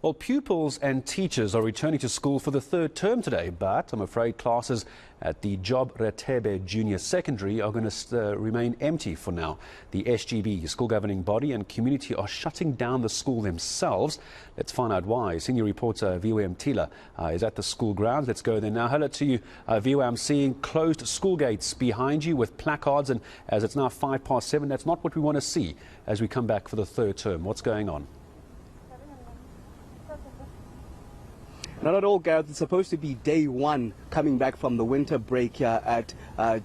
Well, pupils and teachers are returning to school for the third term today, but I'm afraid classes at the Job Rathebe Junior Secondary are going to remain empty for now. The SGB, school governing body, and community are shutting down the school themselves. Let's find out why. Senior reporter Aviwe Mtila is at the school grounds. Let's go there now. Hello to you, Aviwe. I'm seeing closed school gates behind you with placards, and as it's now 7:05, that's not what we want to see as we come back for the third term. What's going on? Not at all, Gareth. It's supposed to be day one coming back from the winter break here at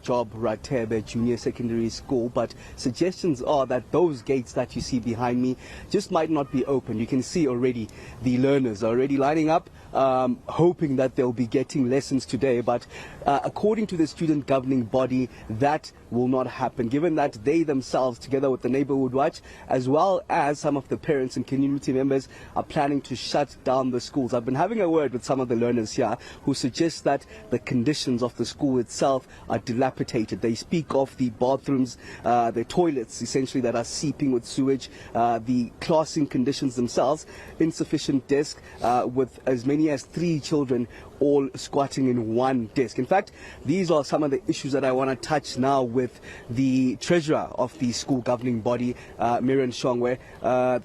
Job Rathebe Junior Secondary School, but suggestions are that those gates that you see behind me just might not be open. You can see already the learners are already lining up, hoping that they'll be getting lessons today, but according to the student governing body, that will not happen, given that they themselves, together with the Neighborhood Watch, as well as some of the parents and community members, are planning to shut down the schools. I've been having a word with some of the learners here who suggest that the conditions of the school itself are dilapidated. They speak of the bathrooms, the toilets essentially that are seeping with sewage, the classing conditions themselves, insufficient desk with as many as 3 children all squatting in one desk. In fact, these are some of the issues that I want to touch now with the treasurer of the school governing body, Miriam Shongwe.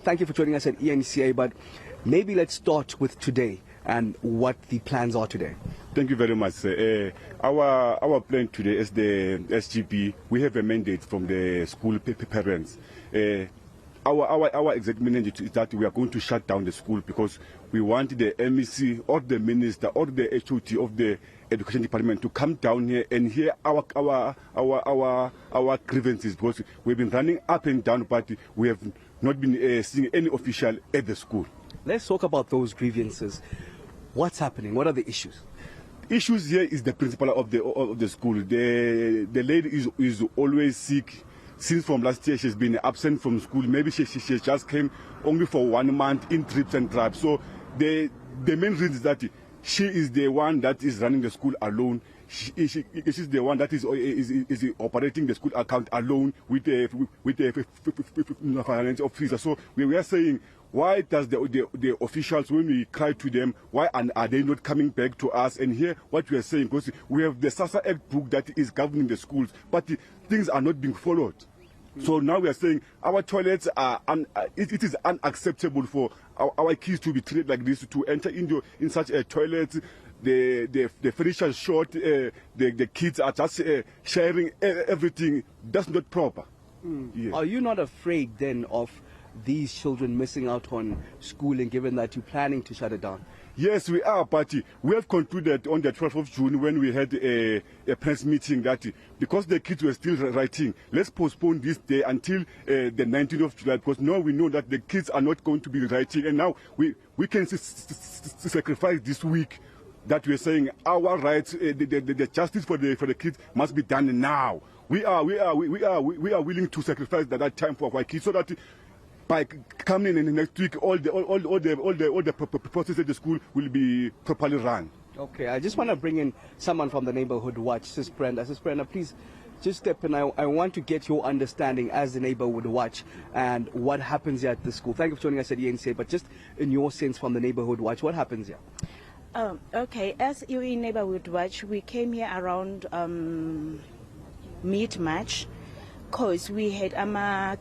Thank you for joining us at eNCA, but maybe let's start with today and what the plans are today. Thank you very much, sir. Our plan today is the SGB. We have a mandate from the school parents. Our exact mandate is that we are going to shut down the school because we want the MEC or the minister or the HOT of the education department to come down here and hear our grievances, because we've been running up and down, but we have not been seeing any official at the school. Let's talk about those grievances. What's happening? What are the issues? Issues here is the principal of the school. The lady is always sick. Since from last year, she's been absent from school. Maybe she just came only for 1 month in trips and drives. So the main reason is that she is the one that is running the school alone. She's the one that is operating the school account alone with the finance officer. So we are saying, why does the officials, when we cry to them, why are they not coming back to us and hear what we are saying? Because we have the SASA Act book that is governing the schools, but things are not being followed. So now we are saying our toilets are, it is unacceptable for our kids to be treated like this, to enter in such a toilet. The furniture is short, the kids are just sharing everything. That's not proper. Yeah. Are you not afraid then of these children missing out on schooling, given that you're planning to shut it down? Yes, we are, but we have concluded on the 12th of June when we had a press meeting that because the kids were still writing, let's postpone this day until the 19th of July, because now we know that the kids are not going to be writing, and now we can sacrifice this week that we're saying our rights, the justice for the kids must be done now. We are willing to sacrifice that time for our kids so that by coming in next week, all the processes at the school will be properly run. Okay, I just want to bring in someone from the Neighborhood Watch, Sis Brenda. Sis Brenda, please just step in. I want to get your understanding as the Neighborhood Watch and what happens here at the school. Thank you for joining us at eNCA, but just in your sense from the Neighborhood Watch, what happens here? Okay, as you in Neighborhood Watch, we came here around mid-March because we had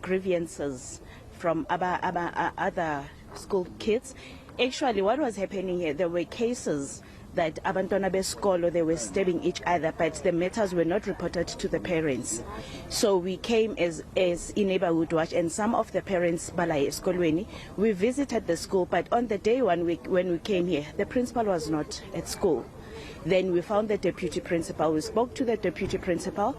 grievances from other school kids. Actually, what was happening here, there were cases that abantwana besikolo, they were stabbing each other, but the matters were not reported to the parents. So we came as in Neighborhood Watch, and some of the parents balai eskolweni, we visited the school, but on the day when we came here, the principal was not at school. Then we found the deputy principal. We spoke to the deputy principal,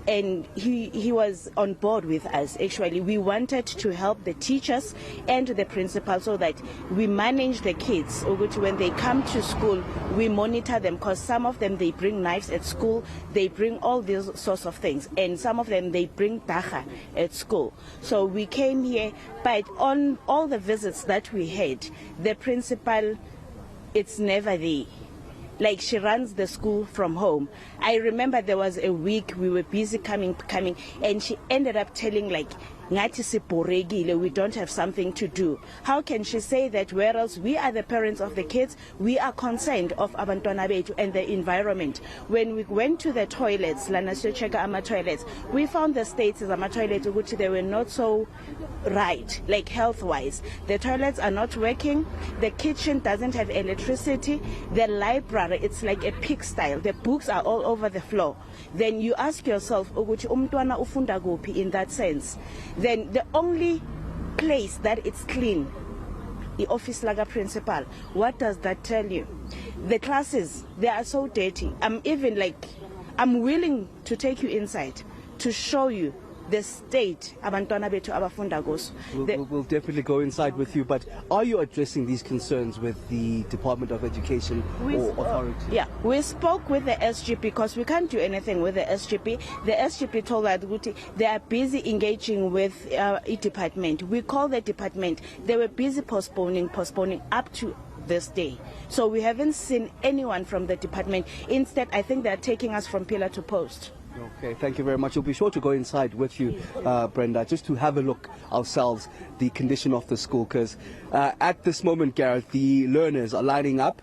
and he was on board with us. Actually, we wanted to help the teachers and the principal so that we manage the kids. When they come to school, we monitor them, because some of them, they bring knives at school, they bring all these sorts of things, and some of them, they bring dacha at school. So we came here, but on all the visits that we had, the principal, it's never there. Like, she runs the school from home. I remember there was a week we were busy coming, and she ended up telling, like, ngathi siborekile, we don't have something to do. How can she say that, whereas we are the parents of the kids, we are concerned of abantwana bethu and the environment? When we went to the toilets, lana siyochecka ama toilets, we found the states of ama toilets which they were not so right, like health wise. The toilets are not working, the kitchen doesn't have electricity, the library, it's like a pigsty, the books are all over the floor. Then you ask yourself, ukuthi umntwana ufunda kuphi in that sense? Then the only place that it's clean, the office laga principal. What does that tell you? The classes, they are so dirty. I'm willing to take you inside to show you the state abantwana bethu abafunda kuso. We'll definitely go inside with you, but are you addressing these concerns with the Department of Education or authority? Yeah, we spoke with the SGB because we can't do anything with the SGB. The SGB told us they are busy engaging with a department. We called the department. They were busy postponing up to this day. So we haven't seen anyone from the department. Instead, I think they're taking us from pillar to post. Okay, thank you very much. We'll be sure to go inside with you, Brenda, just to have a look ourselves, the condition of the school, because at this moment, Gareth, the learners are lining up,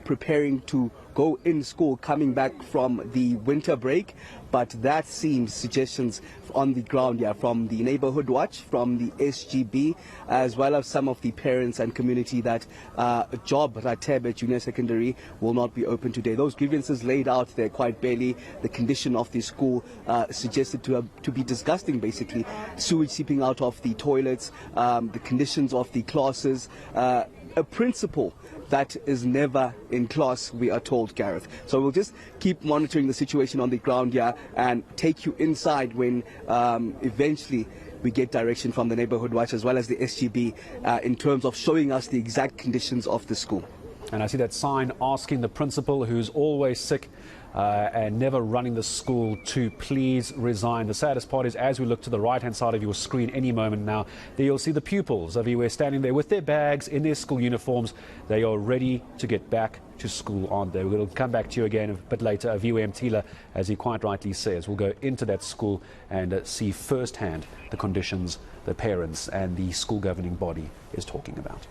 preparing to go in school, coming back from the winter break. But that seems suggestions on the ground here from the Neighborhood Watch, from the SGB, as well as some of the parents and community that Job Rathebe Junior Secondary will not be open today. Those grievances laid out there quite barely. The condition of the school suggested to be disgusting, basically. Sewage seeping out of the toilets, the conditions of the classes, a principal that is never in class, we are told, Gareth. So we'll just keep monitoring the situation on the ground here and take you inside when eventually we get direction from the Neighborhood Watch as well as the SGB in terms of showing us the exact conditions of the school. And I see that sign asking the principal, who's always sick and never running the school, to please resign. The saddest part is, as we look to the right-hand side of your screen any moment now, there you'll see the pupils of Aviwe standing there with their bags in their school uniforms. They are ready to get back to school, aren't they? We'll come back to you again a bit later. Aviwe Mtila, as he quite rightly says, will go into that school and see firsthand the conditions the parents and the school governing body is talking about.